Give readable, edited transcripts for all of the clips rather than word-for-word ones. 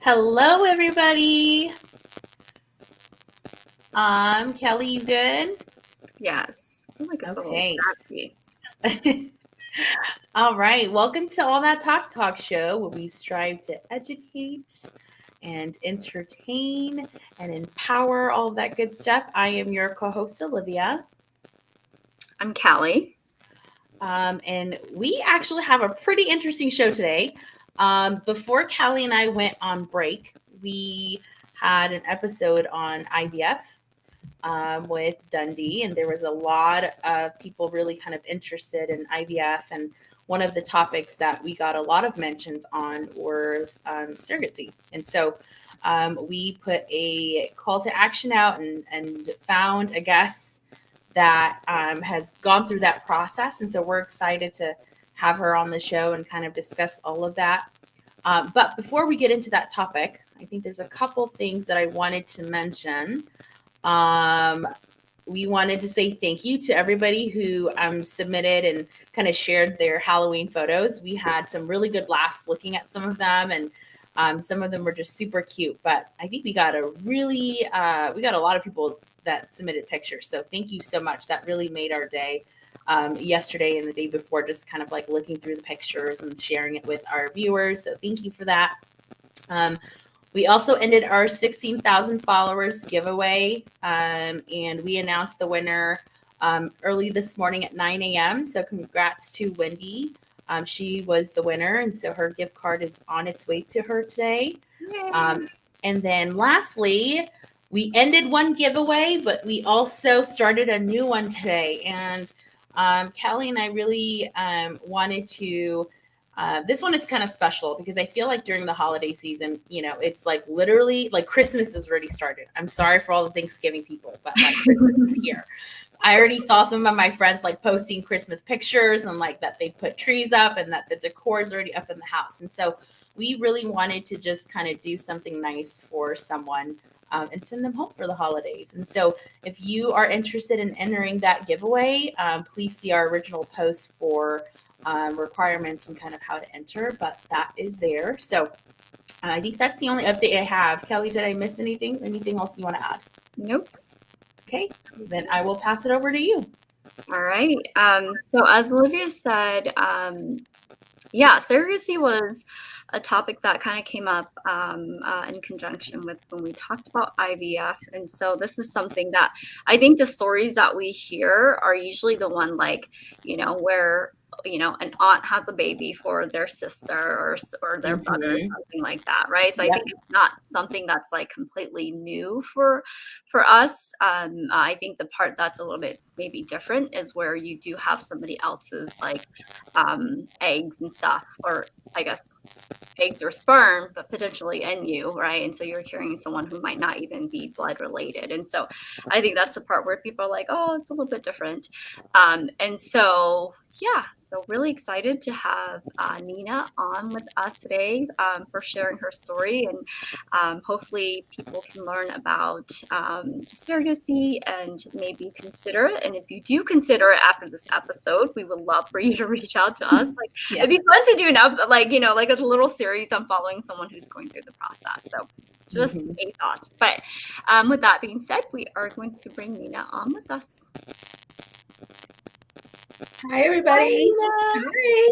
Hello, everybody. Kelly, you good? Yes. I feel like it's a little Okay. scratchy. All right. Welcome to All That Talk Show, where we strive to educate and entertain and empower all of that good stuff. I am your co-host, Olivia. I'm Callie. And we actually have a pretty interesting show today. Before Callie and I went on break, we had an episode on IVF with Dundee, and there was a lot of people really kind of interested in IVF. And one of the topics that we got a lot of mentions on was surrogacy. And so we put a call to action out and found a guest that has gone through that process. And so we're excited to have her on the show and kind of discuss all of that. But before we get into that topic, I think there's a couple things that I wanted to mention. Um, we wanted to say thank you to everybody who submitted and kind of shared their Halloween photos. We had some really good laughs looking at some of them, and some of them were just super cute. But I think we got a lot of people that submitted pictures. So thank you so much. That really made our day. Yesterday and the day before, just kind of like looking through the pictures and sharing it with our viewers. So thank you for that. We also ended our 16,000 followers giveaway, and we announced the winner early this morning at 9 a.m. So congrats to Wendy. She was the winner, and so her gift card is on its way to her today. And then lastly, we ended one giveaway, but we also started a new one today. And Callie and I really wanted to this one is kind of special because I feel like during the holiday season, it's like literally like Christmas has already started. I'm sorry for all the Thanksgiving people, but like Christmas is here. I already saw some of my friends like posting Christmas pictures and like that they put trees up and that the decor is already up in the house. And so we really wanted to just kind of do something nice for someone and send them home for the holidays. And so if you are interested in entering that giveaway, please see our original post for requirements and kind of how to enter, but that is there. So I think that's the only update I have. Kelly, did I miss anything? Anything else you want to add? Nope. Okay, then I will pass it over to you. All right. So as Olivia said, surrogacy was a topic that kind of came up in conjunction with when we talked about IVF. And so this is something that I think the stories that we hear are usually the one where an aunt has a baby for their sister or their brother, something like that, right? So I think it's not something that's like completely new for us. I think the part that's a little bit maybe different is where you do have somebody else's like eggs and stuff, or I guess eggs or sperm, but potentially in you, right? And so you're carrying someone who might not even be blood related. And so I think that's the part where people are like, oh, it's a little bit different. And so really excited to have Nina on with us today for sharing her story. And hopefully people can learn about surrogacy and maybe consider it. And if you do consider it after this episode, we would love for you to reach out to us. It'd be fun to do like a little series on following someone who's going through the process. So just a thought. But with that being said, we are going to bring Nina on with us. Hi, everybody. Hi.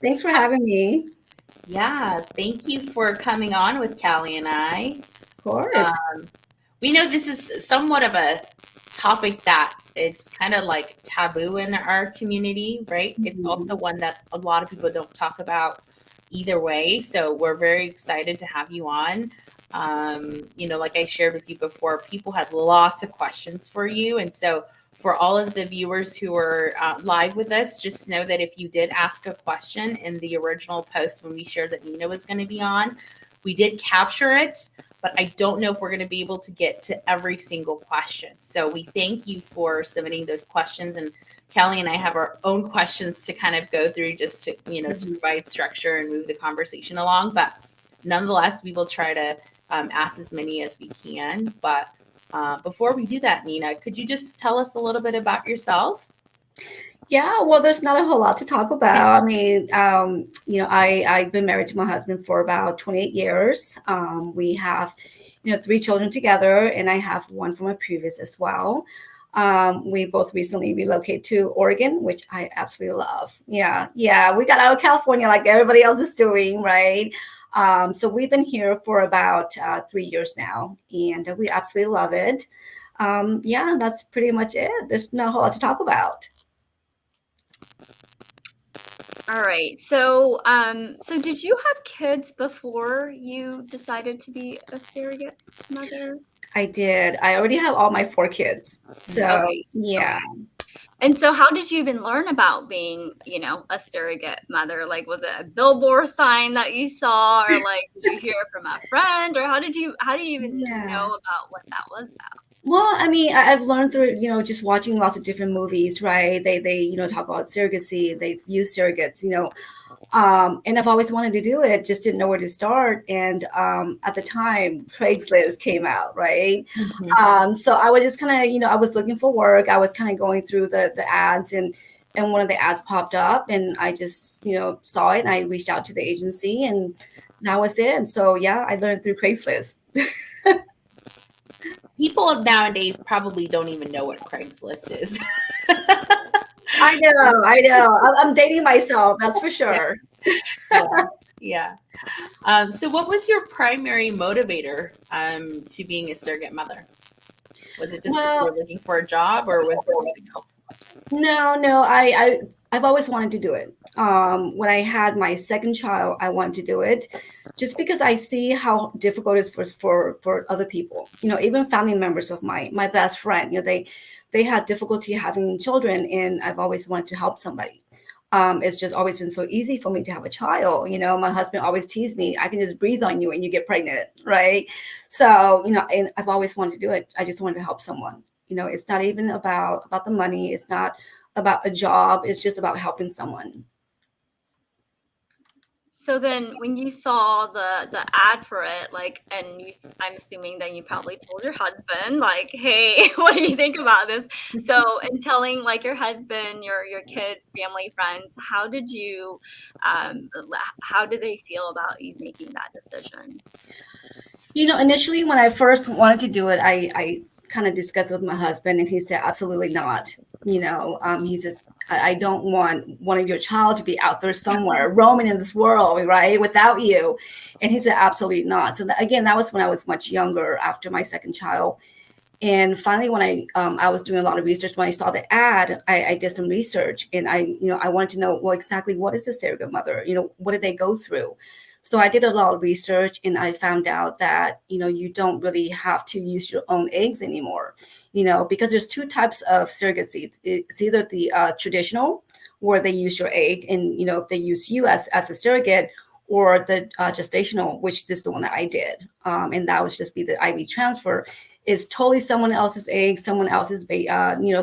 Thanks for having me. Yeah, thank you for coming on with Callie and I. Of course. We know this is somewhat of a topic that it's kind of like taboo in our community, right? Mm-hmm. It's also one that a lot of people don't talk about either way. So we're very excited to have you on. Like I shared with you before, people had lots of questions for you. And so for all of the viewers who are live with us, just know that if you did ask a question in the original post when we shared that Nina was going to be on, we did capture it, but I don't know if we're going to be able to get to every single question. So we thank you for submitting those questions. And Kelly and I have our own questions to kind of go through just to, to provide structure and move the conversation along. But nonetheless, we will try to ask as many as we can. But before we do that, Nina, could you just tell us a little bit about yourself? Yeah, well, there's not a whole lot to talk about. I mean, I've been married to my husband for about 28 years. We have, 3 children together, and I have one from a previous as well. We both recently relocated to Oregon, which I absolutely love. Yeah, we got out of California like everybody else is doing, right? So we've been here for about 3 years now, and we absolutely love it. Yeah, that's pretty much it. There's not a whole lot to talk about. All right. So did you have kids before you decided to be a surrogate mother? I did. I already have all my 4 kids. So, Okay. yeah. Okay. And so how did you even learn about being, a surrogate mother? Like, was it a billboard sign that you saw, or like, did you hear it from a friend, or how do you even Yeah. know about what that was about? Well, I mean, I've learned through, just watching lots of different movies, right? They, talk about surrogacy. They use surrogates, and I've always wanted to do it, just didn't know where to start. And at the time, Craigslist came out, right? Mhm. So I was just kind of, I was looking for work. I was kind of going through the ads, and one of the ads popped up, and I just, saw it, and I reached out to the agency, and that was it. So yeah, I learned through Craigslist. People nowadays probably don't even know what Craigslist is. I know. I'm dating myself, that's for sure. Yeah. So what was your primary motivator to being a surrogate mother? Was it just because you Well, were looking for a job, or was there something else? no, I've always wanted to do it. When I had my second child, I wanted to do it, just because I see how difficult it is for other people. Even family members of my best friend. They had difficulty having children, and I've always wanted to help somebody. It's just always been so easy for me to have a child. My husband always teased me, I can just breathe on you and you get pregnant, right? So, and I've always wanted to do it. I just wanted to help someone. It's not even about the money. It's not about a job. It's just about helping someone. So then when you saw the ad for it, like, and I'm assuming then you probably told your husband, like, hey, what do you think about this? So in telling like your husband, your kids, family, friends, how did they feel about you making that decision? Initially when I first wanted to do it, I kind of discussed with my husband, and he said, absolutely not. He says, I don't want one of your child to be out there somewhere roaming in this world, right, without you. And he said, absolutely not. So again, that was when I was much younger, after my second child. And finally, when I was doing a lot of research, when I saw the ad, I did some research, and I wanted to know, well, exactly what is a surrogate mother? What did they go through? So I did a lot of research, and I found out that you don't really have to use your own eggs anymore. Because there's 2 types of surrogacy. It's either the traditional, where they use your egg, and they use you as a surrogate, or the gestational, which is the one that I did, and that would just be the IV transfer. Is totally someone else's egg, someone else's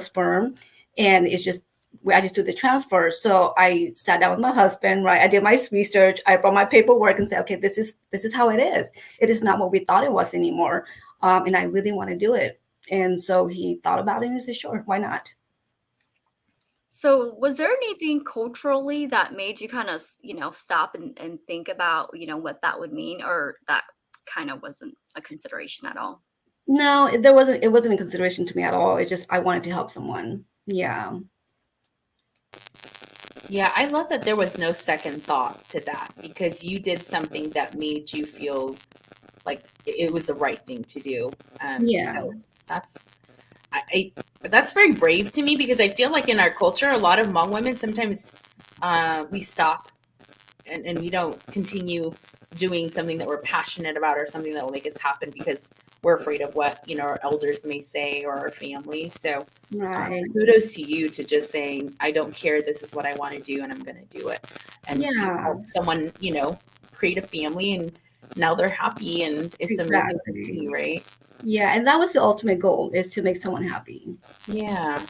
sperm, and I just do the transfer. So I sat down with my husband, right? I did my research, I brought my paperwork, and said, okay, this is how it is. It is not what we thought it was anymore, and I really want to do it. And so he thought about it, and he said, sure, why not? So was there anything culturally that made you kind of, stop and think about, what that would mean, or that kind of wasn't a consideration at all? No, it wasn't a consideration to me at all. It's just I wanted to help someone. Yeah. Yeah, I love that there was no second thought to that, because you did something that made you feel like it was the right thing to do. Yeah. So that's I that's very brave to me, because I feel like in our culture, a lot of Hmong women sometimes we stop, and we don't continue doing something that we're passionate about, or something that will make us happen, because we're afraid of what our elders may say, or our family. So Right. kudos to you to just saying, I don't care, this is what I want to do, and I'm going to do it. And you Yeah. help someone create a family, and now they're happy, and it's amazing to Exactly. see, right? Yeah, and that was the ultimate goal, is to make someone happy. Yeah.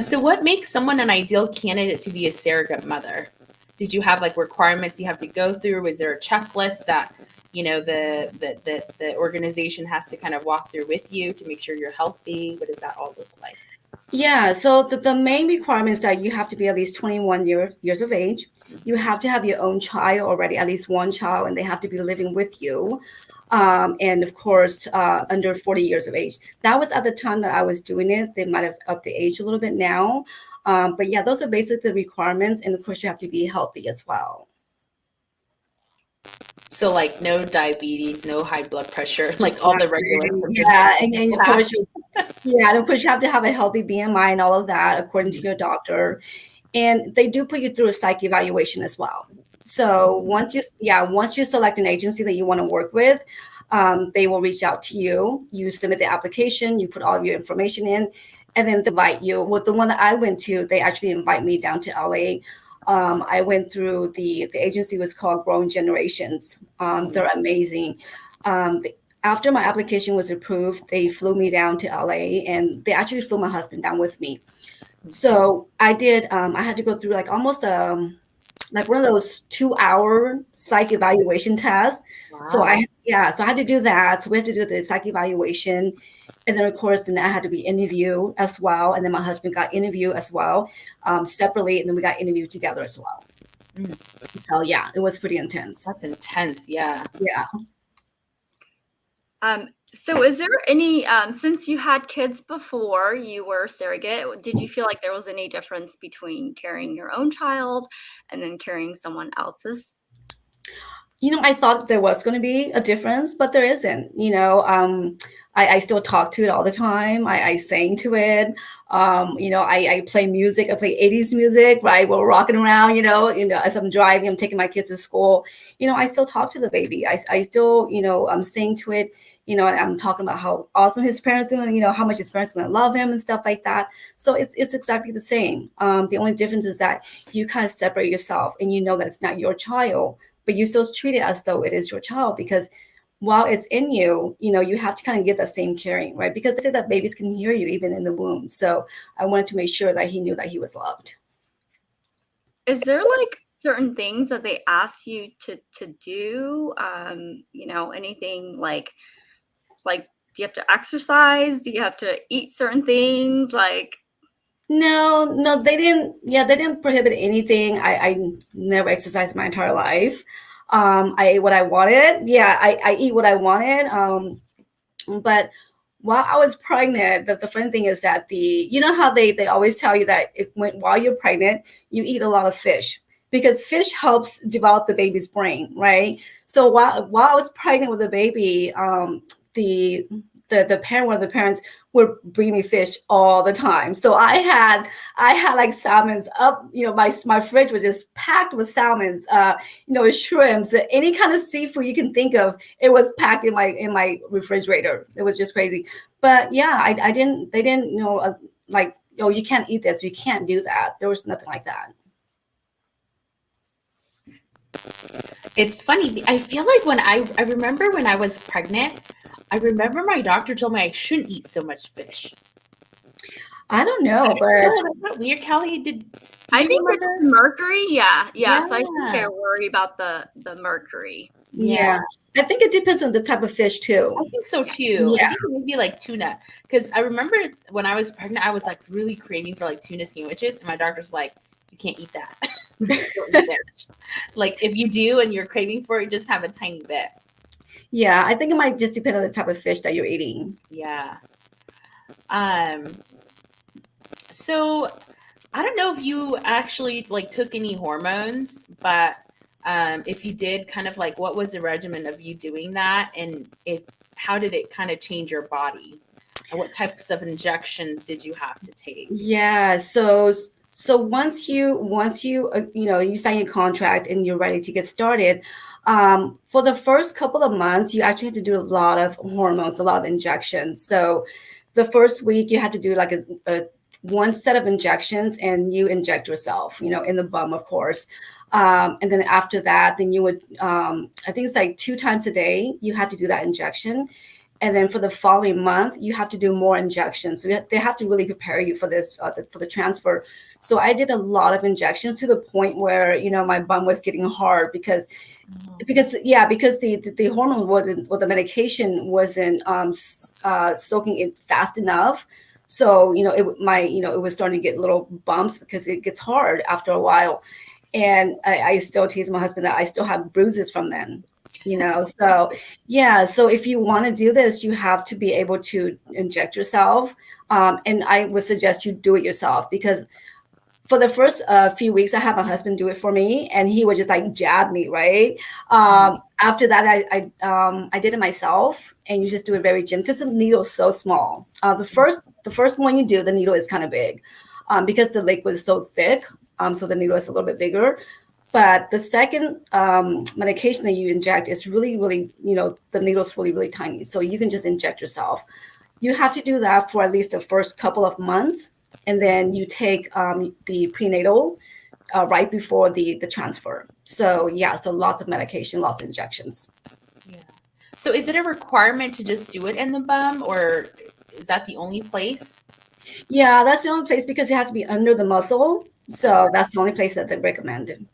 So what makes someone an ideal candidate to be a surrogate mother? Did you have like requirements you have to go through? Was there a checklist that the organization has to kind of walk through with you to make sure you're healthy? What does that all look like? Yeah, so the main requirement is that you have to be at least 21 years of age. You have to have your own child already, at least one child, and they have to be living with you. And of course, under 40 years of age. That was at the time that I was doing it. They might have upped the age a little bit now. But yeah, those are basically the requirements. And of course, you have to be healthy as well. So like no diabetes, no high blood pressure, like all the regular symptoms. Yeah, and of course, and of course, you have to have a healthy BMI and all of that according to your doctor. And they do put you through a psych evaluation as well. So once you select an agency that you want to work with, they will reach out to you. You submit the application, you put all of your information in, and then they invite you. Well, the one that I went to, they actually invite me down to LA. I went through the agency was called Growing Generations. They're amazing. After my application was approved, they flew me down to LA, and they actually flew my husband down with me. So I did. I had to go through like almost like one of those 2-hour psych evaluation tests. Wow. So I had to do that. So we have to do the psych evaluation, and then of course then I had to be interviewed as well, and then my husband got interviewed as well, separately, and then we got interviewed together as well. So yeah, it was pretty intense. That's intense. Yeah. Yeah. So is there any, since you had kids before you were surrogate, did you feel like there was any difference between carrying your own child and then carrying someone else's? I thought there was going to be a difference, but there isn't. I still talk to it all the time. I sing to it. I play music. I play 80s music, right? We're rocking around, as I'm driving, I'm taking my kids to school. I still talk to the baby. I still, I'm sing to it. And I'm talking about how awesome his parents are, how much his parents are going to love him and stuff like that. So it's exactly the same. The only difference is that you kind of separate yourself and you know that it's not your child, but you still treat it as though it is your child, because while it's in you, you have to kind of give that same caring, right? Because they say that babies can hear you even in the womb. So I wanted to make sure that he knew that he was loved. Is there like certain things that they ask you to do? Anything like do you have to exercise? Do you have to eat certain things? No, they didn't. Yeah, they didn't prohibit anything. I never exercised my entire life. I ate what I wanted. Yeah, I eat what I wanted. But while I was pregnant, the funny thing is that how they always tell you that while you're pregnant, you eat a lot of fish, because fish helps develop the baby's brain, right? So while I was pregnant with the baby, one of the parents would bring me fish all the time. So I had like salmons up, my fridge was just packed with salmons, shrimps, any kind of seafood you can think of. It was packed in my refrigerator. It was just crazy. But yeah, they didn't like, oh, you can't eat this, you can't do that. There was nothing like that. It's funny. I feel like when I remember when I was pregnant, I remember my doctor told me I shouldn't eat so much fish. I don't know, but that's not weird. Callie, I think it's mercury. Yeah. So I think I worry about the mercury. Yeah. I think it depends on the type of fish too. I think so too. Yeah. I think maybe like tuna, because I remember when I was pregnant, I was like really craving for like tuna sandwiches, and my doctor's like, you can't eat that. Like if you do and you're craving for it, just have a tiny bit. Yeah, I think it might just depend on the type of fish that you're eating. Yeah. So I don't know if you actually like took any hormones, but if you did, kind of like what was the regimen of you doing that, and how did it kind of change your body, and what types of injections did you have to take? Yeah, so once you you sign your contract and you're ready to get started, for the first couple of months, you actually have to do a lot of hormones, a lot of injections. So the first week you have to do like a one set of injections, and you inject yourself, in the bum, of course. And then after that, then you would, I think it's like 2 times a day, you have to do that injection. And then for the following month, you have to do more injections. So they have to really prepare you for this, for the transfer. So I did a lot of injections to the point where, my bum was getting hard because the hormone wasn't, or the medication wasn't soaking it fast enough. So, it was starting to get little bumps because it gets hard after a while. And I still tease my husband that I still have bruises from then, So, yeah. So if you want to do this, you have to be able to inject yourself. And I would suggest you do it yourself, because for the first few weeks, I had my husband do it for me, and he would just like jab me, right? After that, I did it myself, and you just do it very gentle because the needle is so small. The first one you do, the needle is kind of big, because the liquid is so thick. So the needle is a little bit bigger. But the second medication that you inject is really, really, the needle is really, really tiny. So you can just inject yourself. You have to do that for at least the first couple of months. And then you take the prenatal right before the transfer. So yeah, so lots of medication, lots of injections. Yeah. So is it a requirement to just do it in the bum, or is that the only place? Yeah, that's the only place, because it has to be under the muscle. So that's the only place that they recommend.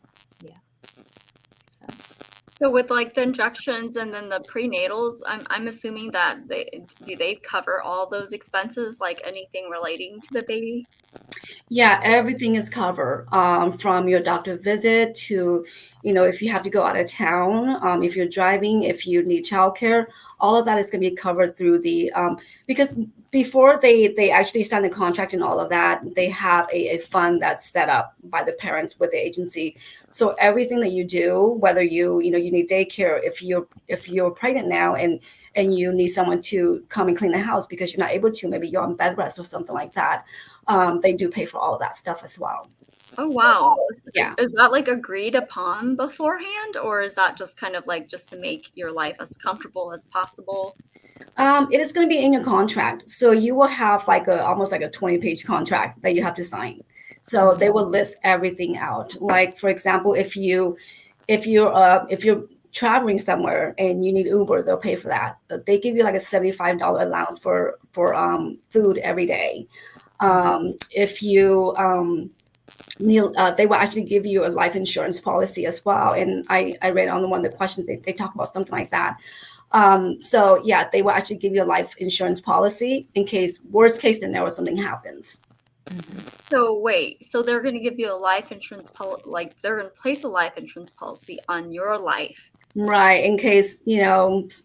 Yeah. So with like the injections and then the prenatals, I'm assuming that they cover all those expenses, like anything relating to the baby? Yeah, everything is covered, from your doctor visit to, if you have to go out of town, if you're driving, if you need childcare, all of that is going to be covered through the, because before they actually sign the contract and all of that, they have a fund that's set up by the parents with the agency. So everything that you do, whether you need daycare, if you're pregnant now and you need someone to come and clean the house because you're not able to, maybe you're on bed rest or something like that, they do pay for all of that stuff as well. Oh, wow. Yeah. Is that like agreed upon beforehand, or is that just kind of like just to make your life as comfortable as possible? It is going to be in your contract. So you will have like almost like a 20-page contract that you have to sign. So they will list everything out. Like, for example, if you're traveling somewhere and you need Uber, they'll pay for that. They give you like a $75 allowance for food every day. If you they will actually give you a life insurance policy as well. And I read on one of the questions, they talk about something like that. So yeah, they will actually give you a life insurance policy in case, worst case scenario, something happens. So wait, so they're going to give you a life insurance like they're going to place a life insurance policy on your life. Right. In case,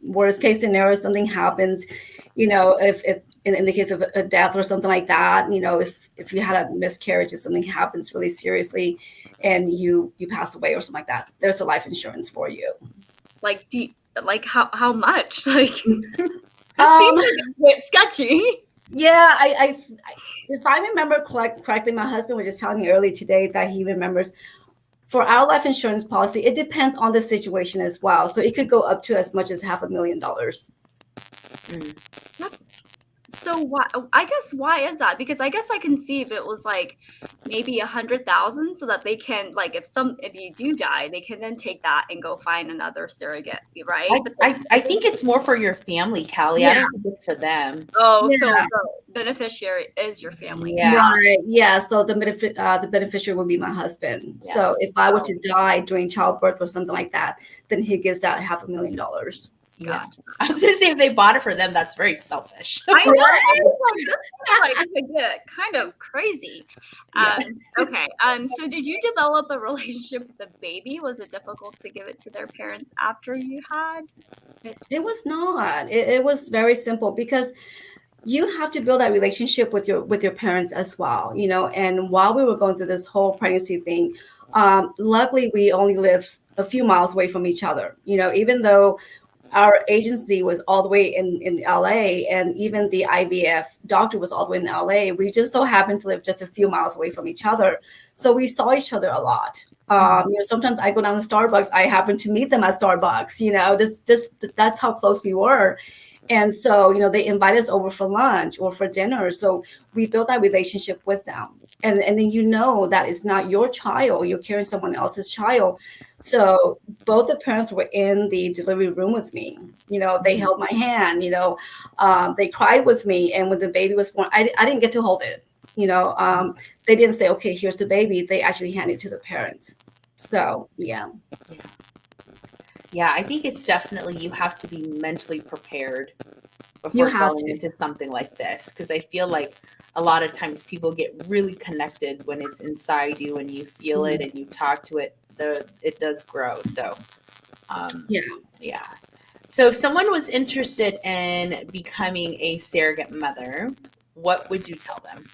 worst case scenario, something happens, if in the case of a death or something like that, if you had a miscarriage or something happens really seriously and you pass away or something like that, there's a life insurance for you. Like, how much? Like, that seems like a bit sketchy. Yeah, I if I remember correctly, my husband was just telling me earlier today that he remembers for our life insurance policy, it depends on the situation as well. So it could go up to as much as $500,000. So why is that? Because I guess I can see if it was like maybe 100,000, so that they can, like, if you do die, they can then take that and go find another surrogate, right? I think it's more for your family, Callie. Yeah. I don't think it's for them. Oh, Yeah. so the beneficiary is your family. Yeah. Right. Yeah. So the beneficiary will be my husband. Yeah. So if I were to die during childbirth or something like that, then he gets that $500,000. Yeah. I was gonna say, if they bought it for them, that's very selfish. I know. Like, kind of crazy. Okay. So did you develop a relationship with the baby? Was it difficult to give it to their parents after you had it? It was not. It was very simple, because you have to build that relationship with your parents as well, and while we were going through this whole pregnancy thing, luckily we only lived a few miles away from each other, even though our agency was all the way in LA, and even the IVF doctor was all the way in LA. We just so happened to live just a few miles away from each other. So we saw each other a lot. Sometimes I go down to Starbucks, I happen to meet them at Starbucks, that's how close we were. And so, they invite us over for lunch or for dinner. So we built that relationship with them. And then that it's not your child, you're carrying someone else's child. So both the parents were in the delivery room with me. They held my hand, they cried with me. And when the baby was born, I didn't get to hold it. They didn't say, okay, here's the baby. They actually handed it to the parents. So, yeah. Yeah, I think it's definitely, you have to be mentally prepared before have going to. into something like this, because I feel like a lot of times people get really connected when it's inside you and you feel it and you talk to it. It does grow. So yeah. So if someone was interested in becoming a surrogate mother, what would you tell them?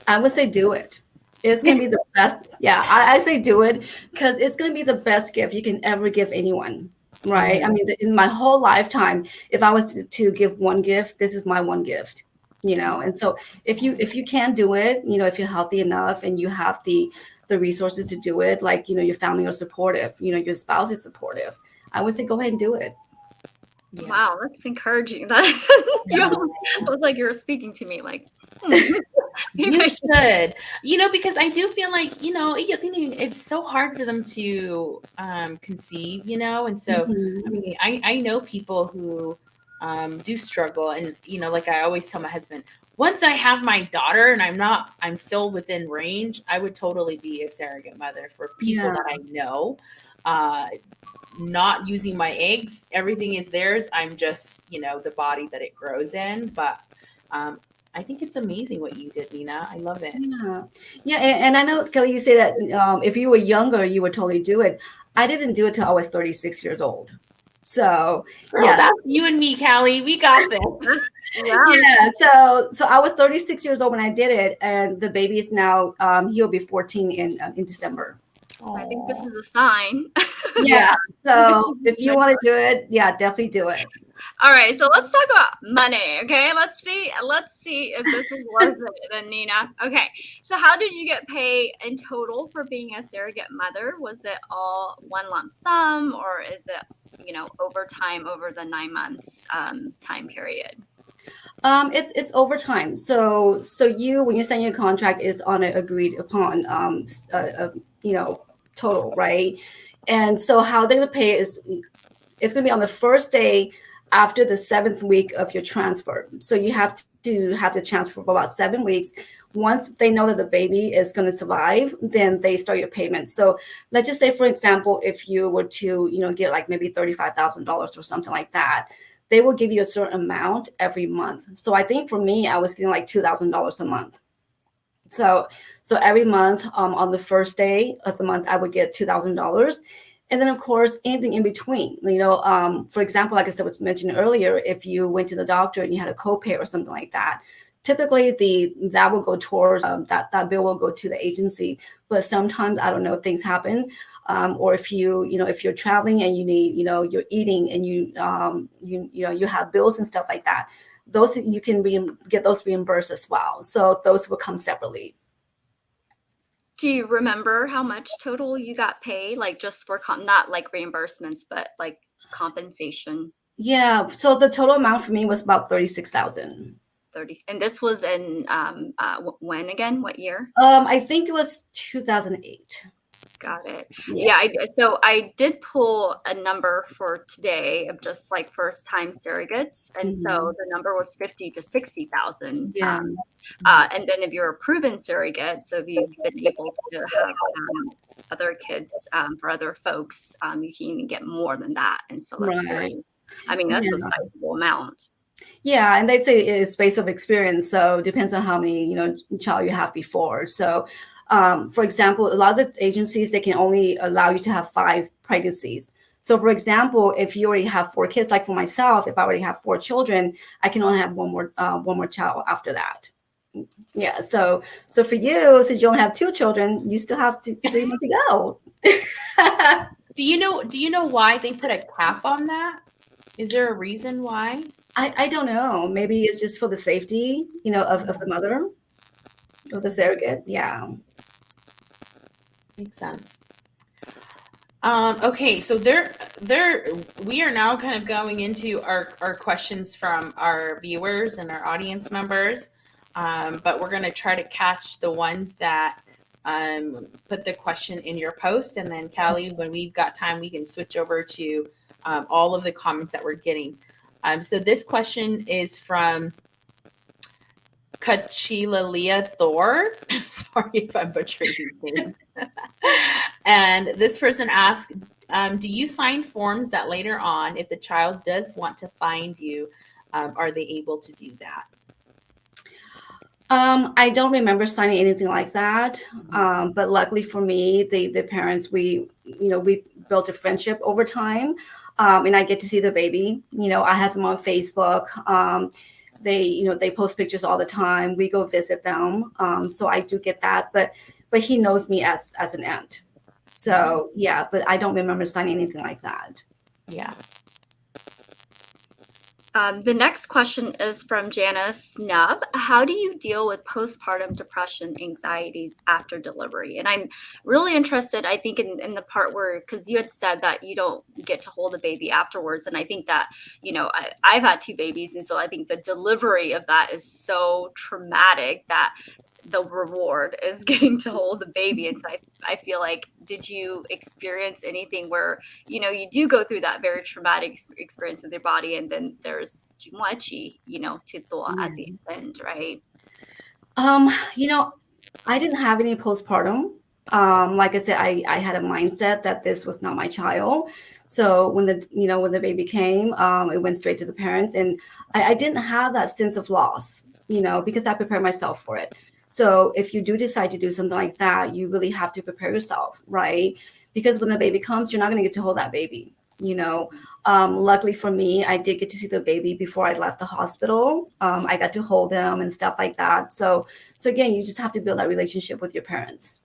I would say do it. It's going to be the best. Yeah, I say do it because it's going to be the best gift you can ever give anyone. Right. I mean, in my whole lifetime, if I was to give one gift, this is my one gift, And so if you can do it, if you're healthy enough and you have the resources to do it, like, your family are supportive, your spouse is supportive, I would say go ahead and do it. Yeah. Wow, that's encouraging. That it was like you were speaking to me, like you should, because I do feel like, it's so hard for them to conceive, and so I mean, I know people who do struggle, and like I always tell my husband, once I have my daughter and I'm still within range, I would totally be a surrogate mother for people that I know. Not using my eggs, everything is theirs. I'm just, the body that it grows in. But I think it's amazing what you did, Nina. I love it. Yeah. And I know, Kelly, you say that if you were younger, you would totally do it. I didn't do it till I was 36 years old. So Girl, that's you and me, Callie. We got this. Yeah. So I was 36 years old when I did it, and the baby is now he'll be 14 in December. Aww. I think this is a sign. Yeah. So if you want to do it, definitely do it. All right, so let's talk about money, okay? Let's see if this is worth it then, Nina. Okay, so how did you get paid in total for being a surrogate mother? Was it all one lump sum, or is it, overtime over the 9 months time period? It's overtime. So when you sign your contract is on an agreed upon total, right? And so how they're gonna pay is it's gonna be on the first day after the 7th week of your transfer. So you have to have the transfer for about 7 weeks. Once they know that the baby is going to survive, then they start your payment. So let's just say, for example, if you were to, get like maybe $35,000 or something like that, they will give you a certain amount every month. So I think for me, I was getting like $2,000 a month. So every month on the first day of the month, I would get $2,000. And then, of course, anything in between, for example, like I said, was mentioned earlier, if you went to the doctor and you had a copay or something like that, typically that will go towards that bill will go to the agency. But sometimes, I don't know, things happen. Or if if you're traveling and you need, you're eating and you have bills and stuff like that, those you can get those reimbursed as well. So those will come separately. Do you remember how much total you got paid, like just for not like reimbursements, but like compensation? Yeah. So the total amount for me was about $36,000. 30. And this was in when again? What year? I think it was 2008. Got it. Yeah. So I did pull a number for today of just like first time surrogates. And so the number was 50 to 60,000. Yeah. And then if you're a proven surrogate, so if you've been able to have other kids for other folks, you can even get more than that. And so that's great. I mean, that's a sizable amount. Yeah, and they'd say it's based off experience. So it depends on how many, child you have before. So for example, a lot of the agencies, they can only allow you to have 5 pregnancies. So for example, if you already have 4 kids, like for myself, if I already have 4 children, I can only have one more child after that. Yeah. So for you, since you only have 2 children, you still have 3 more to go. Do you know why they put a cap on that? Is there a reason why? I don't know. Maybe it's just for the safety, of the mother, of the surrogate. Yeah. Makes sense. Okay, so we are now kind of going into our questions from our viewers and our audience members, but we're going to try to catch the ones that put the question in your post, and then Callie, when we've got time, we can switch over to all of the comments that we're getting. So this question is from Kachilalia Thor. I'm sorry if I'm butchering these names. And this person asked, do you sign forms that later on, if the child does want to find you, are they able to do that? I don't remember signing anything like that. But luckily for me, the parents, we built a friendship over time. And I get to see the baby. I have them on Facebook. They post pictures all the time. We go visit them. So I do get that. But he knows me as an aunt. So yeah, but I don't remember signing anything like that. Yeah. The next question is from Janice Snub. How do you deal with postpartum depression, anxieties after delivery? And I'm really interested, I think, in the part where, because you had said that you don't get to hold a baby afterwards. And I think that, I've had 2 babies. And so I think the delivery of that is so traumatic that the reward is getting to hold the baby. And so I feel like, did you experience anything where, you do go through that very traumatic experience with your body, and then there's jumachi, to thought at the end, right? I didn't have any postpartum. Like I said, I had a mindset that this was not my child. So when the baby came, it went straight to the parents, and I didn't have that sense of loss, because I prepared myself for it. So if you do decide to do something like that, you really have to prepare yourself, right? Because when the baby comes, you're not going to get to hold that baby. Luckily for me, I did get to see the baby before I left the hospital. I got to hold him and stuff like that. So again, you just have to build that relationship with your parents.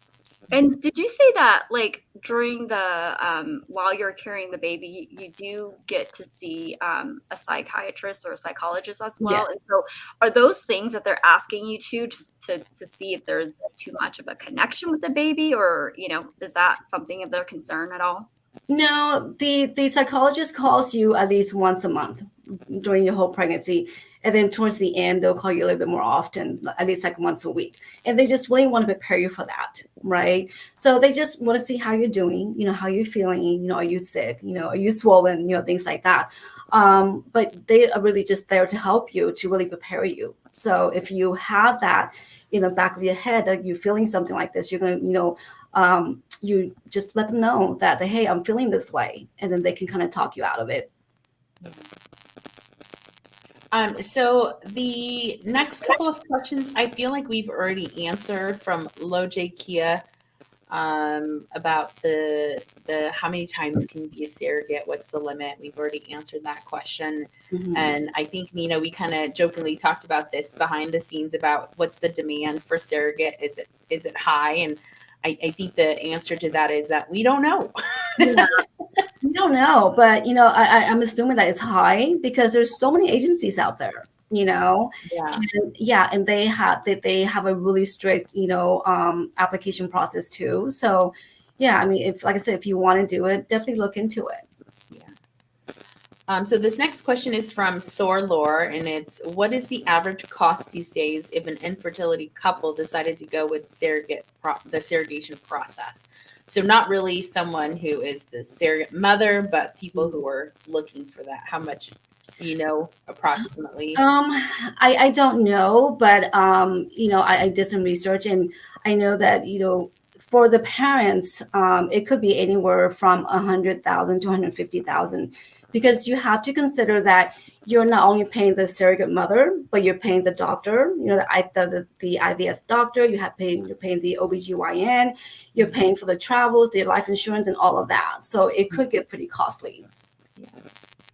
And did you say that, like, during the while you're carrying the baby, you do get to see a psychiatrist or a psychologist as well? Yes. And so, are those things that they're asking you to see if there's too much of a connection with the baby, or is that something of their concern at all? No, the psychologist calls you at least once a month during your whole pregnancy. And then towards the end, they'll call you a little bit more often, at least like once a week. And they just really want to prepare you for that, right? So they just want to see how you're doing, how you're feeling, are you sick, are you swollen, things like that. But they are really just there to help you, to really prepare you. So if you have that in the back of your head, that you're feeling something like this, you're going to, you just let them know that, hey, I'm feeling this way. And then they can kind of talk you out of it. So the next couple of questions, I feel like we've already answered from Loj Kia about the how many times can you be a surrogate? What's the limit? We've already answered that question. Mm-hmm. And I think, Nina, we kind of jokingly talked about this behind the scenes about what's the demand for surrogate? Is it high? And I think the answer to that is that we don't know. Yeah. We don't know, but I'm assuming that it's high because there's so many agencies out there, Yeah. and they have a really strict, application process too. So, yeah, I mean, like I said, if you want to do it, definitely look into it. Yeah. So this next question is from Soar Lore, and it's, what is the average cost these days if an infertility couple decided to go with the surrogation process? So not really someone who is the surrogate mother, but people who are looking for that. How much do you know approximately? I don't know, but I did some research, and I know that for the parents, it could be anywhere from 100,000 to 150,000, because you have to consider that you're not only paying the surrogate mother, but you're paying the doctor, the IVF doctor, you're paying the OBGYN, you're paying for the travels, the life insurance, and all of that. So it could get pretty costly. Yeah.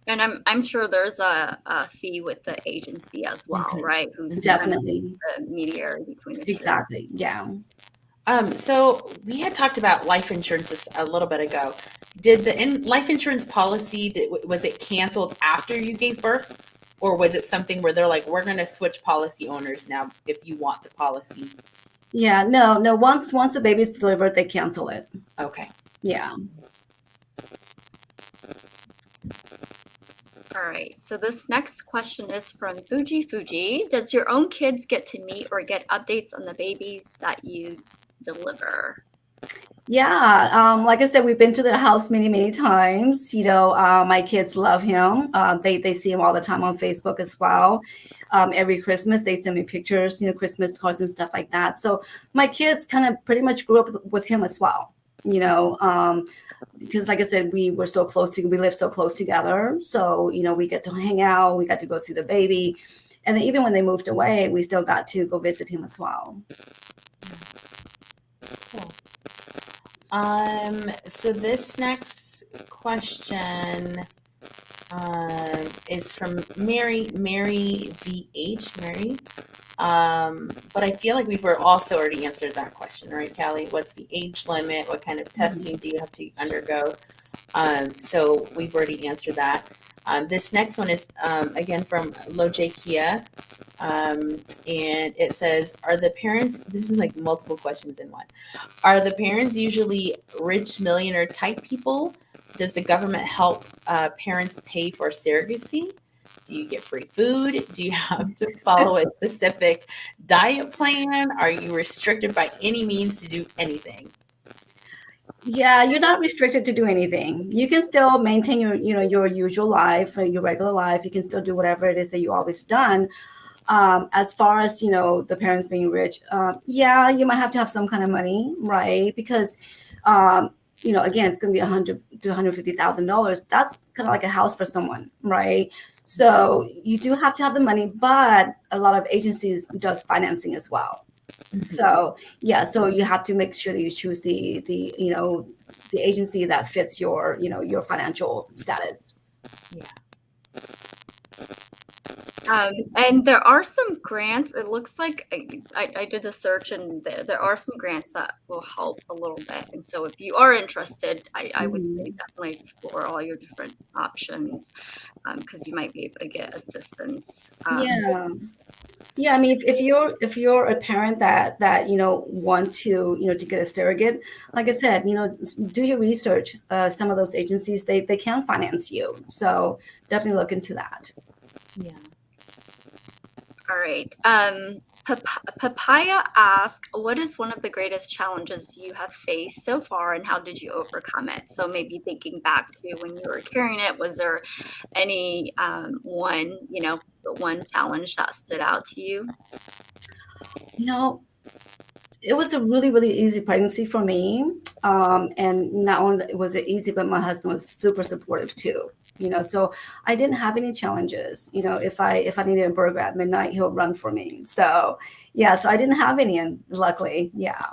And I'm sure there's a fee with the agency as well, right? Who's definitely the mediator between the two. Exactly. Yeah. So we had talked about life insurance a little bit ago. Did the life insurance policy, was it canceled after you gave birth? Or was it something where they're like, we're going to switch policy owners now if you want the policy? Yeah, no. Once the baby's delivered, they cancel it. Okay. Yeah. All right. So this next question is from Fuji. Does your own kids get to meet or get updates on the babies that you deliver? Yeah, like I said, we've been to their house many, many times. My kids love him. They see him all the time on Facebook as well. Every Christmas, they send me pictures, Christmas cards and stuff like that. So my kids kind of pretty much grew up with him as well. Because like I said, we lived so close together. So, we get to hang out, we got to go see the baby. And then even when they moved away, we still got to go visit him as well. Cool. So this next question is from Mary VH. Mary. But I feel like we've also already answered that question, right, Callie? What's the age limit? What kind of testing do you have to undergo? So we've already answered that. This next one is, again, from Loj Kia. And it says, are the parents, this is like multiple questions in one. Are the parents usually rich millionaire type people? Does the government help parents pay for surrogacy? Do you get free food? Do you have to follow a specific diet plan? Are you restricted by any means to do anything? Yeah, you're not restricted to do anything. You can still maintain your usual life, your regular life. You can still do whatever it is that you always done. As far as, the parents being rich, yeah, you might have to have some kind of money, right? Because, again, it's going to be $100,000 to $150,000. That's kind of like a house for someone, right? So you do have to have the money, but a lot of agencies does financing as well. So yeah, so you have to make sure that you choose the agency that fits your financial status. Yeah. And there are some grants. It looks like I did a search, and there are some grants that will help a little bit. And so if you are interested, I would say definitely explore all your different options, because you might be able to get assistance. Yeah, I mean, if you're a parent that want to to get a surrogate, like I said, do your research. Some of those agencies, they can finance you, so definitely look into that. Yeah. All right. Papaya asked, what is one of the greatest challenges you have faced so far, and how did you overcome it? So maybe thinking back to when you were carrying it, was there any one challenge that stood out to you? It was a really, really easy pregnancy for me. And not only was it easy, but my husband was super supportive too. So I didn't have any challenges. If I needed a burger at midnight, he'll run for me. So yeah, so I didn't have any, and luckily, yeah.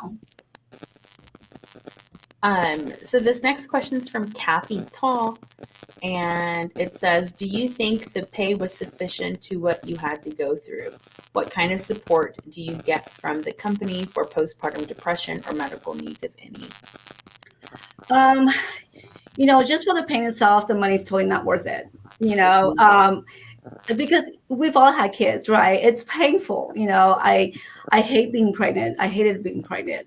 So this next question is from Kathy Tall, and it says, do you think the pay was sufficient to what you had to go through? What kind of support do you get from the company for postpartum depression or medical needs, if any? Just for the pain itself, the money's totally not worth it. Because we've all had kids, right? It's painful. I hate being pregnant. I hated being pregnant.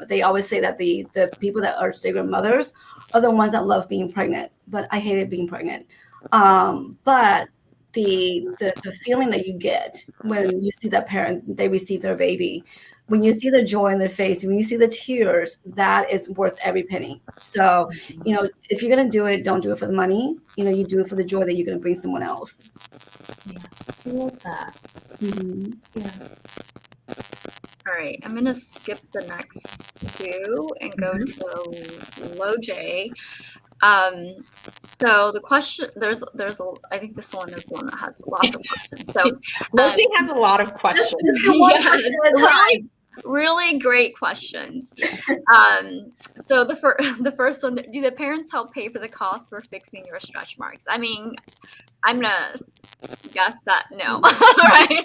They always say that the people that are single mothers are the ones that love being pregnant, but I hated being pregnant. But the feeling that you get when you see that parent, they receive their baby, when you see the joy in their face, when you see the tears, that is worth every penny. So, if you're going to do it, don't do it for the money. You do it for the joy that you're going to bring someone else. Yeah, I love that. Mm-hmm. Yeah. All right, I'm going to skip the next two and go to Loj. So the question, I think this one is one that has lots of questions. So Loj has a lot of questions. Really great questions. So the first one, do the parents help pay for the cost for fixing your stretch marks? I mean, I'm gonna guess that no, right?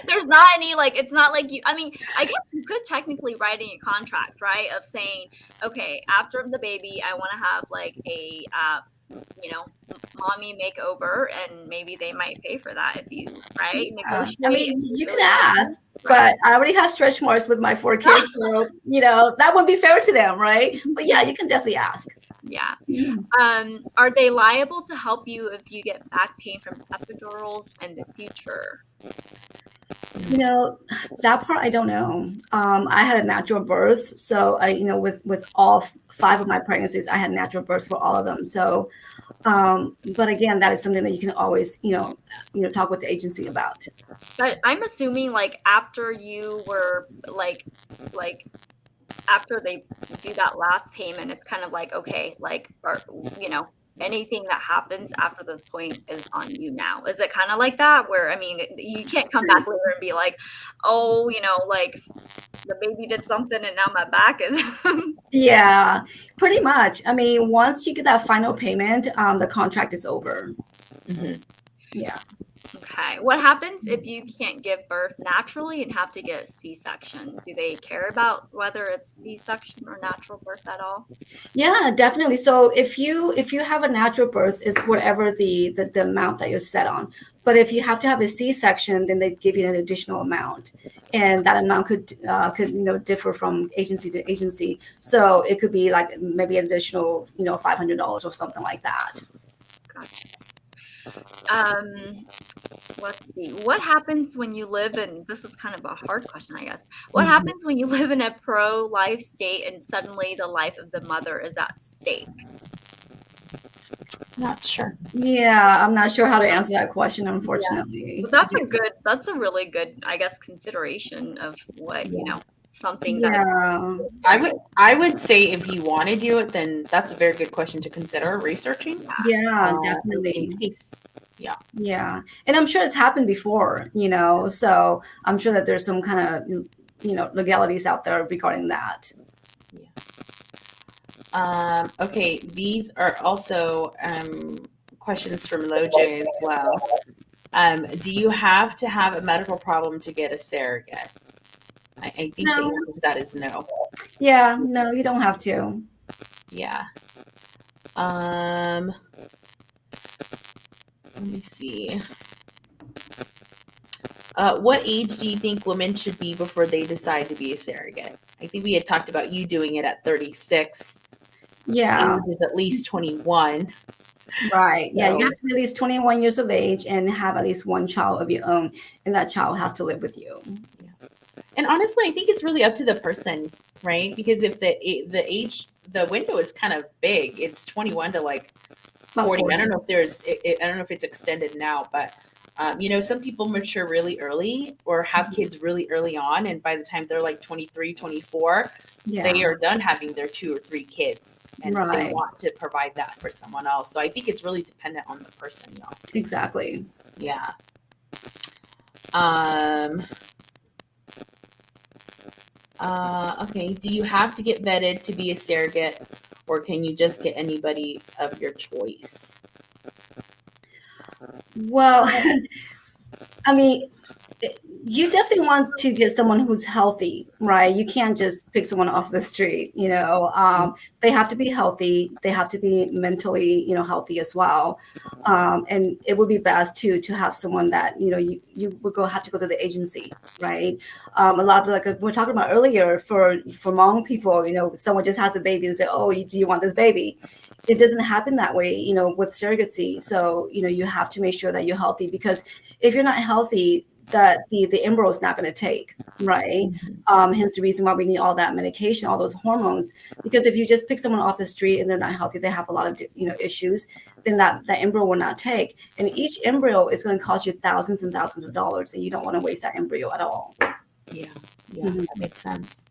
There's not any, it's not like you, I mean, I guess you could technically write in your contract, right, of saying, okay, after the baby, I want to have a mommy makeover, and maybe they might pay for that if you, right, negotiate. I mean, you can ask, right? But I already have stretch marks with my 4 kids, so that wouldn't be fair to them, right? But yeah, you can definitely ask. Yeah. Are they liable to help you if you get back pain from epidurals in the future? That part I don't know. I had a natural birth, so I, with all 5 of my pregnancies, I had natural births for all of them. So, but again, that is something that you can always, talk with the agency about. But I'm assuming after you were after they do that last payment, it's kind of like, okay, like, or, you know, anything that happens after this point is on you now. Is it kind of like that? Where, I mean, you can't come back later and be like, oh, you know, like the baby did something and now my back is. Yeah, pretty much. I mean, once you get that final payment, the contract is over. Mhm. Yeah. Okay. What happens if you can't give birth naturally and have to get C-section? Do they care about whether it's C-section or natural birth at all? Yeah, definitely. So if you have a natural birth, it's whatever the amount that you're set on. But if you have to have a C-section, then they give you an additional amount, and that amount could differ from agency to agency. So it could be like maybe an additional $500 or something like that. Gotcha. Let's see. What happens when you live in, this is kind of a hard question, I guess. What Mhm. happens when you live in a pro-life state and suddenly the life of the mother is at stake? Not sure. Yeah, I'm not sure how to answer that question, unfortunately. But that's a really good, I guess, consideration of what, you know, something that Yeah, I would say if you want to do it, then that's a very good question to consider researching. yeah, In definitely. case. Yeah. Yeah. And I'm sure it's happened before, so I'm sure that there's some kind of, legalities out there regarding that. Okay, these are also questions from Loj as well. Do you have to have a medical problem to get a surrogate? I think the No. answer to that is no. Yeah, no, you don't have to. Yeah. Let me see. What age do you think women should be before they decide to be a surrogate? I think we had talked about you doing it at 36. Yeah, Age is at least 21. right. Yeah, you So- have to be at least 21 years of age and have at least one child of your own, and that child has to live with you. And honestly, I think it's really up to the person, right? Because if the window is kind of big, it's 21 to like 40. I don't know if I don't know if it's extended now, but some people mature really early or have kids really early on, and by the time they're like 23, 24, Yeah, they are done having their 2 or 3 kids, and they right. want to provide that for someone else. So I think it's really dependent on the person, y'all. Exactly. Yeah. Okay. Do you have to get vetted to be a surrogate, or can you just get anybody of your choice? Well, I mean, you definitely want to get someone who's healthy, right? You can't just pick someone off the street, They have to be healthy. They have to be mentally, healthy as well. And it would be best to have someone that, you would have to go to the agency, right? A lot of, like we were talking about earlier, for Hmong people, someone just has a baby and say, oh, do you want this baby? It doesn't happen that way, with surrogacy. So, you have to make sure that you're healthy, because if you're not healthy, that the embryo is not going to take, right? Hence the reason why we need all that medication, all those hormones, because if you just pick someone off the street and they're not healthy, they have a lot of issues, then that embryo will not take, and each embryo is going to cost you thousands and thousands of dollars, and you don't want to waste that embryo at all. Yeah, Mhm. that makes sense.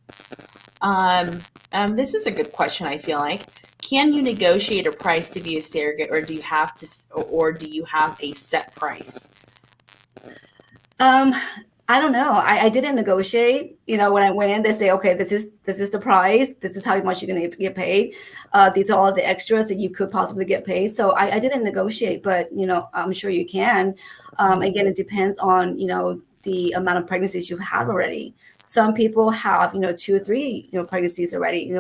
This is a good question. I feel like, can you negotiate a price to be a surrogate, or do you have a set price? I don't know. I didn't negotiate. When I went in, they say, okay, this is the price. This is how much you're going to get paid. These are all the extras that you could possibly get paid. So I didn't negotiate, but I'm sure you can. Again, it depends on the amount of pregnancies you've had already. Some people have 2 or 3 pregnancies already.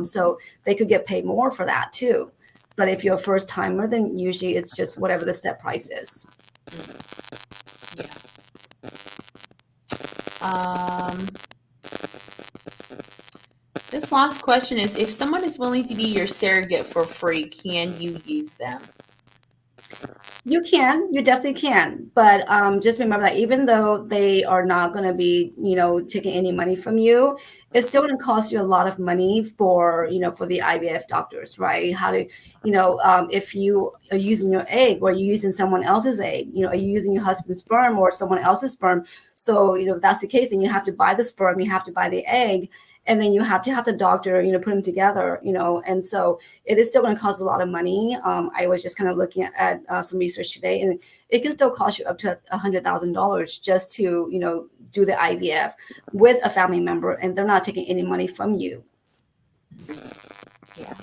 So they could get paid more for that too. But if you're a first timer, then usually it's just whatever the set price is. Yeah. This last question is, if someone is willing to be your surrogate for free, can you use them? You definitely can. But just remember that even though they are not going to be, taking any money from you, it's still going to cost you a lot of money for the IVF doctors, right? How to, if you are using your egg, or you're using someone else's egg, are you using your husband's sperm or someone else's sperm? So, if that's the case, then you have to buy the sperm, you have to buy the egg. and then you have to have the doctor, put them together, and so it is still going to cost a lot of money. I was just kind of looking at some research today, and it can still cost you up to $100,000 just to, do the IVF with a family member, and they're not taking any money from you. Yeah.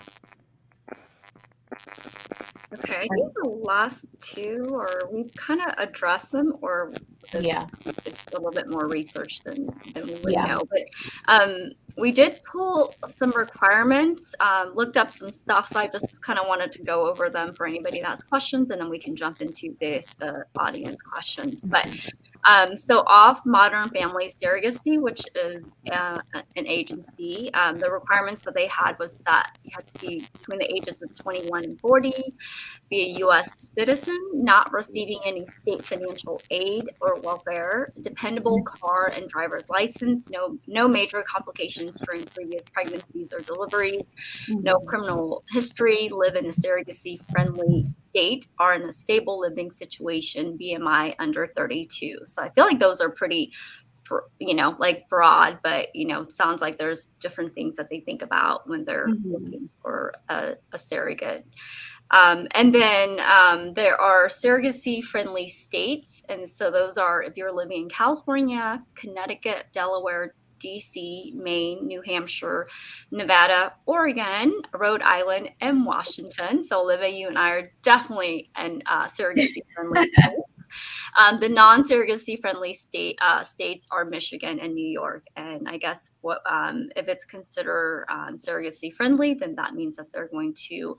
Okay, I think the last two, or we've kind of addressed them, or it's a little bit more research than we would know. But we did pull some requirements, looked up some stuff, so I just kind of wanted to go over them for anybody that has questions, and then we can jump into the audience questions. But so off Modern Family Surrogacy, which is an agency, the requirements that they had was that you had to be between the ages of 21 and 40, be a U.S. citizen, not receiving any state financial aid or welfare, dependable car and driver's license, no major complications during previous pregnancies or deliveries, no criminal history, live in a surrogacy-friendly state, are in a stable living situation, BMI under 32. So I feel like those are pretty, like broad, but, it sounds like there's different things that they think about when they're looking for a surrogate. And then there are surrogacy-friendly states. And so those are, if you're living in California, Connecticut, Delaware, DC, Maine, New Hampshire, Nevada, Oregon, Rhode Island, and Washington. So Olivia, you and I are definitely in surrogacy-friendly states. The non-surrogacy-friendly states are Michigan and New York. And I guess if it's considered surrogacy-friendly, then that means that they're going to,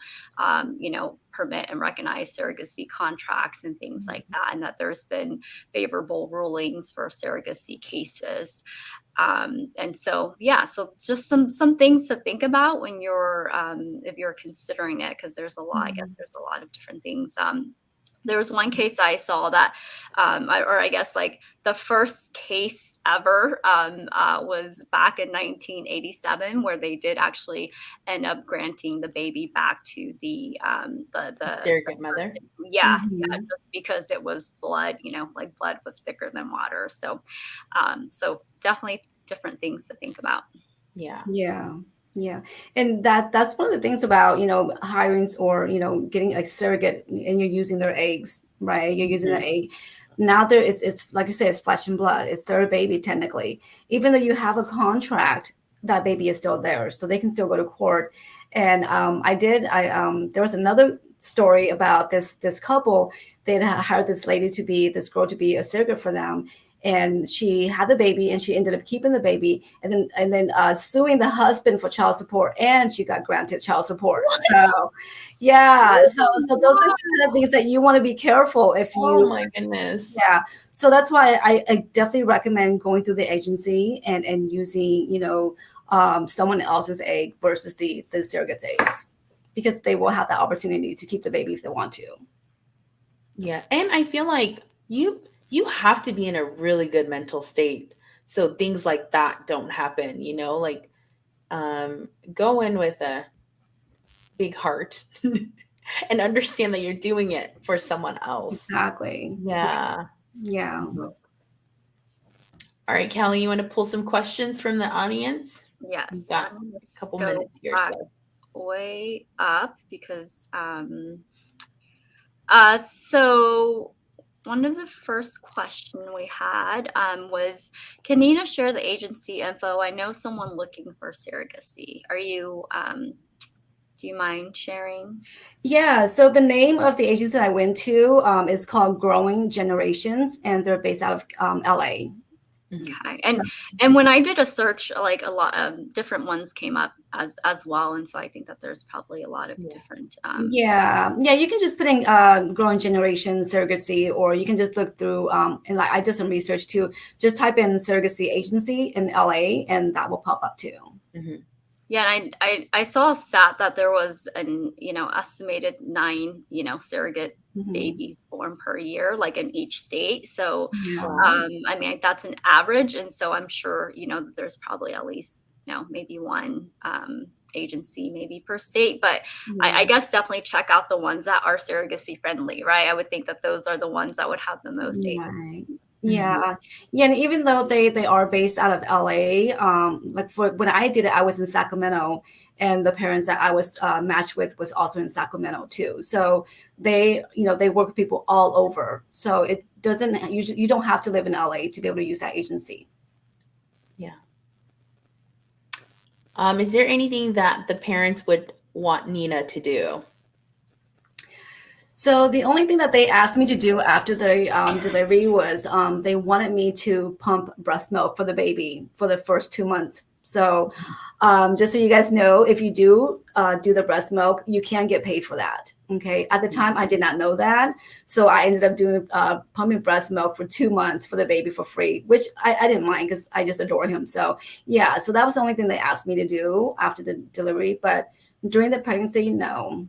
permit and recognize surrogacy contracts and things like that, and that there's been favorable rulings for surrogacy cases. And so, so just some things to think about when you're, if you're considering it, because there's a lot, I guess there's a lot of different things. There was one case I saw that, I guess like the first case ever was back in 1987, where they did actually end up granting the baby back to the surrogate mother. Yeah, just because it was blood, like blood was thicker than water. So, so definitely different things to think about. Yeah. And that's one of the things about, hiring or, getting a surrogate, and you're using their eggs, right? You're using their egg. Now it's like you say, it's flesh and blood. It's their baby, technically. Even though you have a contract, that baby is still there. So they can still go to court. And there was another story about this couple. They hired this girl to be a surrogate for them. And she had the baby, and she ended up keeping the baby, and then suing the husband for child support, and she got granted child support. What? So, so those are the kind of things that you want to be careful if you. Oh my goodness. Yeah. So that's why I definitely recommend going through the agency and using someone else's egg versus the surrogate's eggs, because they will have the opportunity to keep the baby if they want to. Yeah, and I feel like you have to be in a really good mental state so things like that don't happen, like go in with a big heart and understand that you're doing it for someone else. Exactly. Yeah. All right, Callie, you want to pull some questions from the audience? Yes. We've got a couple minutes here. So way up, because so one of the first question we had was, can Nina share the agency info? I know someone looking for surrogacy. Are you, do you mind sharing? Yeah, so the name of the agency I went to is called Growing Generations, and they're based out of LA. Okay. And when I did a search, like a lot of different ones came up as well. And so I think that there's probably a lot of different. You can just put in Growing Generation Surrogacy, or you can just look through, and like I did some research too, just type in surrogacy agency in LA, and that will pop up too. Yeah, and I saw a stat that there was an estimated 9 surrogate babies born per year, like in each state. So I mean, that's an average, and so I'm sure there's probably at least maybe one agency maybe per state. But I guess definitely check out the ones that are surrogacy friendly, right? I would think that those are the ones that would have the most agencies. Yeah, yeah, and even though they are based out of LA, like for when I did it, I was in Sacramento, and the parents that I was matched with was also in Sacramento too. So they, they work with people all over. So it doesn't you don't have to live in LA to be able to use that agency. Yeah. Is there anything that the parents would want Nina to do? So the only thing that they asked me to do after the delivery was they wanted me to pump breast milk for the baby for the first 2 months. So just so you guys know, if you do the breast milk, you can get paid for that. Okay. At the time, I did not know that. So I ended up doing pumping breast milk for 2 months for the baby for free, which I didn't mind because I just adore him. So yeah, so that was the only thing they asked me to do after the delivery. But during the pregnancy, no.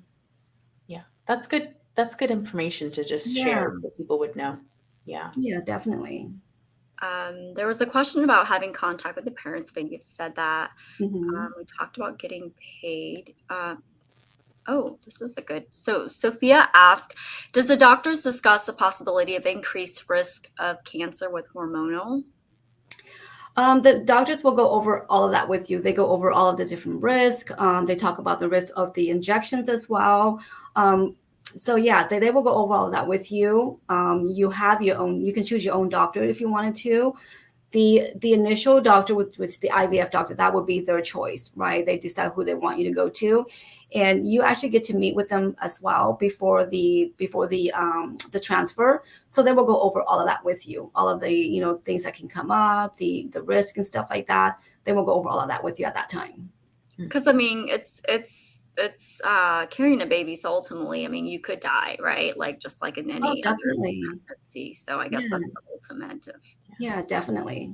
Yeah, that's good. That's good information to just Yeah. share so people would know. Yeah. Yeah, definitely. There was a question about having contact with the parents, but you've said that. Mhm. We talked about getting paid. Oh, this is a good. So Sophia asked, does the doctors discuss the possibility of increased risk of cancer with hormonal? The doctors will go over all of that with you. They go over all of the different risks. They talk about the risk of the injections as well. So yeah, they will go over all of that with you. You have your own. You can choose your own doctor if you wanted to. The initial doctor, which the IVF doctor, that would be their choice, right? They decide who they want you to go to, and you actually get to meet with them as well before the transfer. So they will go over all of that with you, all of the things that can come up, the risk and stuff like that. They will go over all of that with you at that time. Because I mean, it's carrying a baby, so ultimately, I mean, you could die, right? Like just like in any other Definitely. pregnancy. So I guess Yeah. that's the ultimate. Yeah, definitely.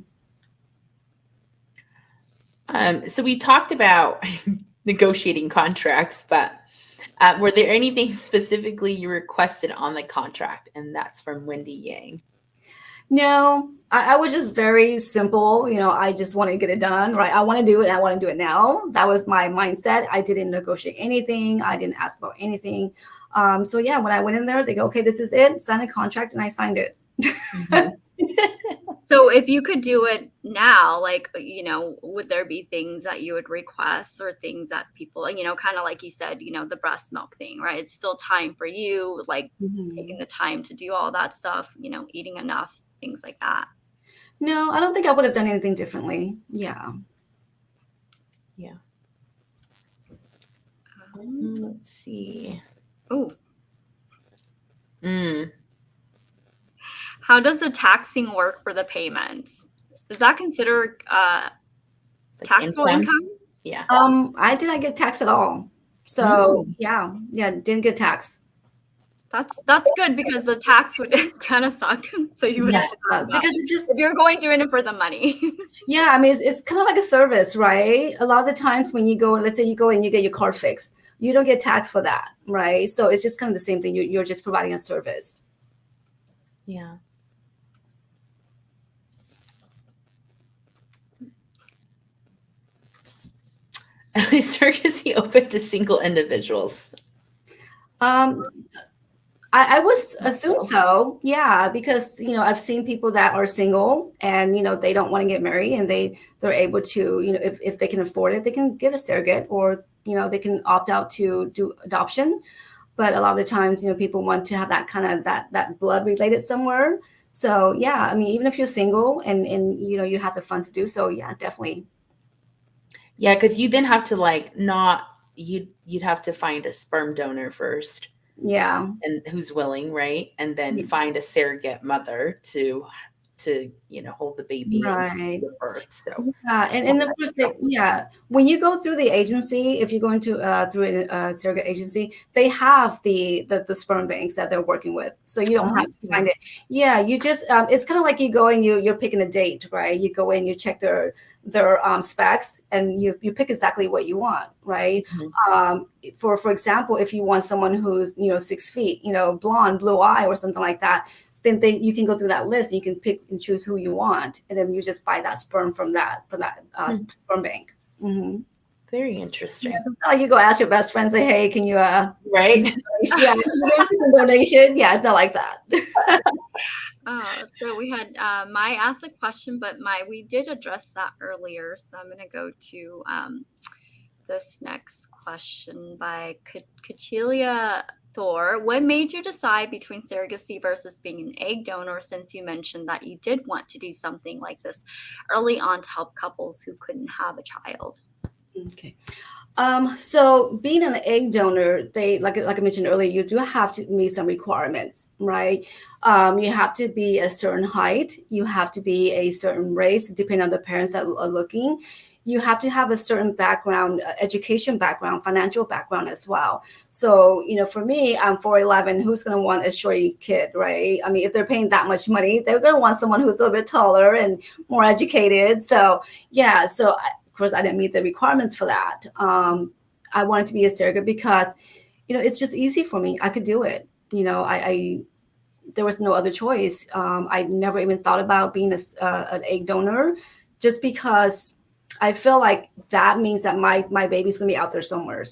So we talked about negotiating contracts, but were there anything specifically you requested on the contract? And that's from Wendy Yang. No, I was just very simple. I just want to get it done, right? I want to do it. I want to do it now. That was my mindset. I didn't negotiate anything. I didn't ask about anything. So yeah, when I went in there, they go, okay, this is it. Sign a contract, and I signed it. So if you could do it now, like, would there be things that you would request or things that people, kind of like you said, the breast milk thing, right? It's still time for you, like taking the time to do all that stuff, eating enough, things like that. No, I don't think I would have done anything differently. Yeah. Yeah. Let's see. Oh, Mm. how does the taxing work for the payments? Is that considered Like taxable income? Yeah. I did not get taxed at all. So yeah, didn't get taxed. That's good because the tax would kind of suck. So you would have to think about because it's just if you're going doing it for the money. yeah. I mean, it's kind of like a service, right? A lot of the times when you go, let's say you go and you get your car fixed, you don't get taxed for that, right? So it's just kind of the same thing. You're just providing a service. Yeah. Is surrogacy open to single individuals? I would assume so. Yeah, because I've seen people that are single and they don't want to get married and they're able to if they can afford it, they can get a surrogate or they can opt out to do adoption. But a lot of the times people want to have that kind of that blood related somewhere. So yeah, I mean, even if you're single and you have the funds to do so, yeah, definitely. Yeah, because you then have to you'd have to find a sperm donor first. Yeah. And who's willing, right? And then Yeah. find a surrogate mother to hold the baby Right. and give birth. So and of course, when you go through the agency, if you go into through a surrogate agency, they have the sperm banks that they're working with, so you don't have to find it. Yeah, you just it's kind of like you go and you're picking a date, right? You go in, you check their specs, and you pick exactly what you want, right? For example, if you want someone who's 6 feet, blonde, blue eye, or something like that, then you can go through that list and you can pick and choose who you want, and then you just buy that sperm from that sperm bank. Very interesting. It's not like you go ask your best friend, say, "Hey, can you Right? yeah, can you give me some donation?" Yeah, it's not like that. So we had Mai asked a question, but Mai, we did address that earlier. So I'm going to go to this next question by Kachilia Thor. What made you decide between surrogacy versus being an egg donor, since you mentioned that you did want to do something like this early on to help couples who couldn't have a child? Okay. So being an egg donor, they like I mentioned earlier, you do have to meet some requirements, right? You have to be a certain height, you have to be a certain race, depending on the parents that are looking. You have to have a certain background, education background, financial background as well. So, for me, I'm 4'11". Who's going to want a shorty kid, right? I mean, if they're paying that much money, they're going to want someone who's a little bit taller and more educated. So, yeah. So, of course, I didn't meet the requirements for that. I wanted to be a surrogate because, it's just easy for me. I could do it. I there was no other choice. I never even thought about being an egg donor, just because I feel like that means that my baby's gonna be out there somewhere.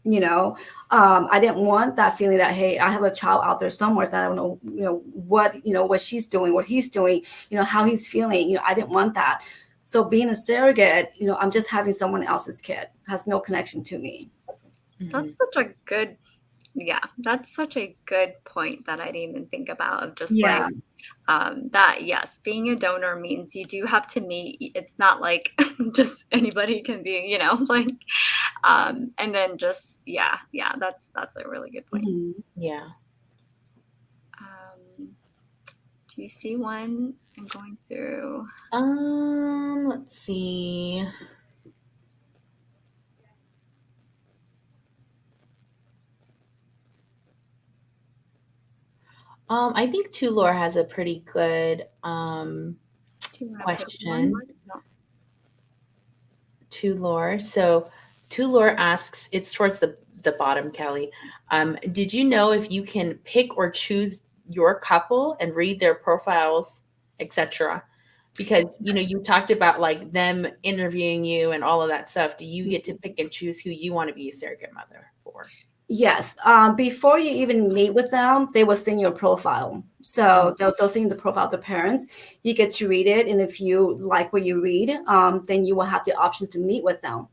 I didn't want that feeling that, hey, I have a child out there somewhere that I don't know, what she's doing, what he's doing, how he's feeling. I didn't want that. So being a surrogate, I'm just having someone else's kid, has no connection to me. That's such a good, that's such a good point that I didn't even think about, of just like that. Yes, being a donor means you do have to meet. It's not like just anybody can be, like, and then just that's a really good point. Mm-hmm. Yeah. Do you see one? I'm going through. Let's see. I think Tulor has a pretty good question. Tulor. So Tulor asks, it's towards the bottom, Kelly. Did you know if you can pick or choose your couple and read their profiles, etc.? Because you talked about like them interviewing you and all of that stuff. Do you get to pick and choose who you want to be a surrogate mother for? Yes. Before you even meet with them, they will send you a profile. So they'll send you the profile of the parents. You get to read it, and if you like what you read, then you will have the option to meet with them.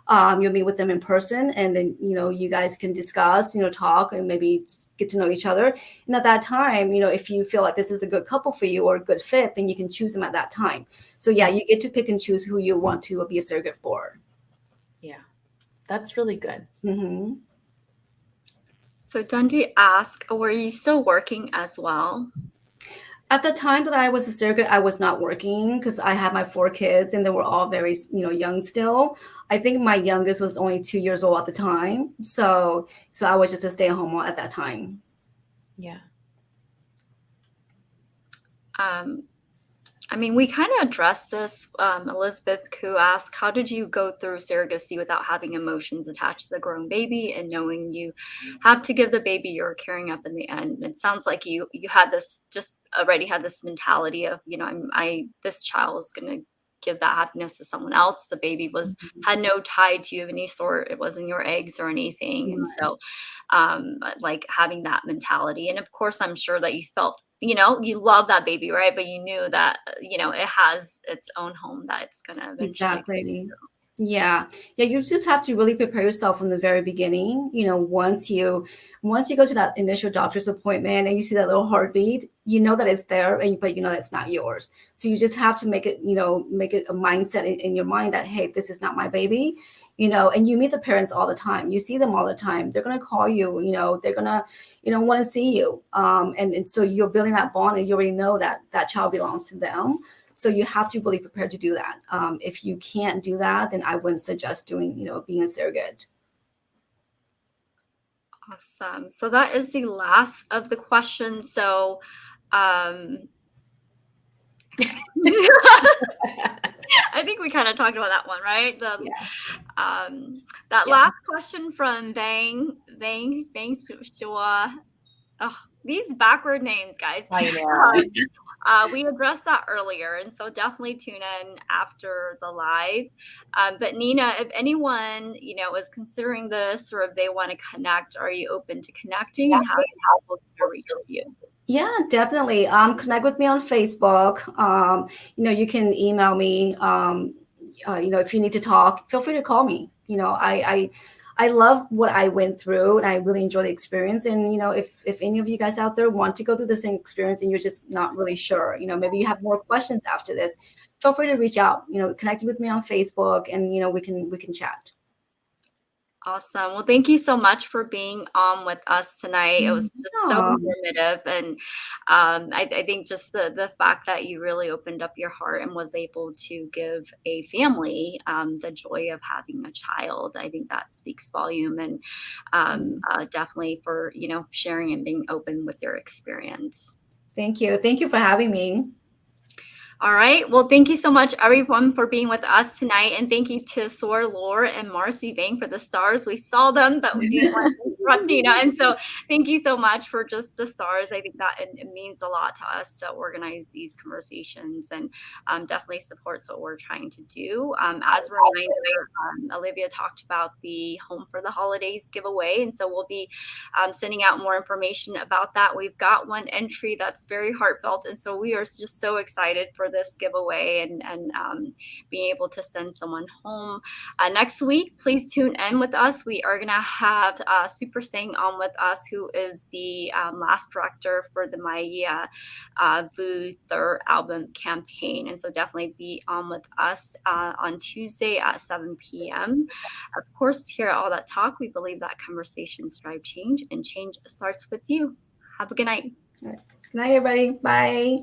You'll meet with them in person, and then you guys can discuss, talk, and maybe get to know each other. And at that time, if you feel like this is a good couple for you or a good fit, then you can choose them at that time. So yeah, you get to pick and choose who you want to be a surrogate for. Yeah, that's really good. Mm-hmm. So Dundee asked, were you still working as well? At the time that I was a surrogate, I was not working because I had my 4 kids and they were all very, young still. I think my youngest was only 2 years old at the time. So I was just a stay-at-home mom at that time. Yeah. I mean, we kind of addressed this. Elizabeth, who asked, how did you go through surrogacy without having emotions attached to the growing baby and knowing you have to give the baby you're carrying up in the end? It sounds like you had this, just already had this mentality of, this child is going to give that happiness to someone else. The baby had no tie to you of any sort. It wasn't your eggs or anything. And so like having that mentality. And of course, I'm sure that you felt, you love that baby, right? But you knew that, it has its own home that it's going to eventually. Exactly. Yeah. You just have to really prepare yourself from the very beginning. Once you go to that initial doctor's appointment and you see that little heartbeat, that it's there, but it's not yours. So you just have to make it a mindset in your mind that, hey, this is not my baby. And you meet the parents all the time. You see them all the time. They're going to call you, they're going to, want to see you. And so you're building that bond, and you already know that that child belongs to them. So you have to really prepare to do that. If you can't do that, then I wouldn't suggest doing, being a surrogate. Awesome. So that is the last of the questions. So I think we kind of talked about that one, right? Last question from Bang Shua. Oh, these backward names, guys. I know. We addressed that earlier, and so definitely tune in after the live. But Nina, if anyone is considering this, or if they want to connect, are you open to connecting, and how can people reach you? Yeah, definitely. Connect with me on Facebook. You can email me. If you need to talk, feel free to call me. I love what I went through, and I really enjoy the experience. And if any of you guys out there want to go through the same experience and you're just not really sure, maybe you have more questions after this, feel free to reach out. Connect with me on Facebook, and we can chat. Awesome. Well, thank you so much for being on with us tonight. It was just so informative. And I think just the fact that you really opened up your heart and was able to give a family the joy of having a child, I think that speaks volume. And definitely for, sharing and being open with your experience. Thank you. Thank you for having me. All right. Well, thank you so much, everyone, for being with us tonight. And thank you to Sor, Lore, and Marcy Vang for the stars. We saw them, but we didn't want to interrupt Nina. And so thank you so much for just the stars. I think that it means a lot to us to organize these conversations, and definitely supports what we're trying to do. As a reminder, Olivia talked about the Home for the Holidays giveaway. And so we'll be sending out more information about that. We've got one entry that's very heartfelt. And so we are just so excited for this giveaway and being able to send someone home. Next week, please tune in with us. We are going to have Super Sang on with us, who is the last director for the Maya Vu third album campaign. And so definitely be on with us on Tuesday at 7 p.m. Of course, here at All That Talk, we believe that conversations drive change, and change starts with you. Have a good night. Good night, everybody. Bye.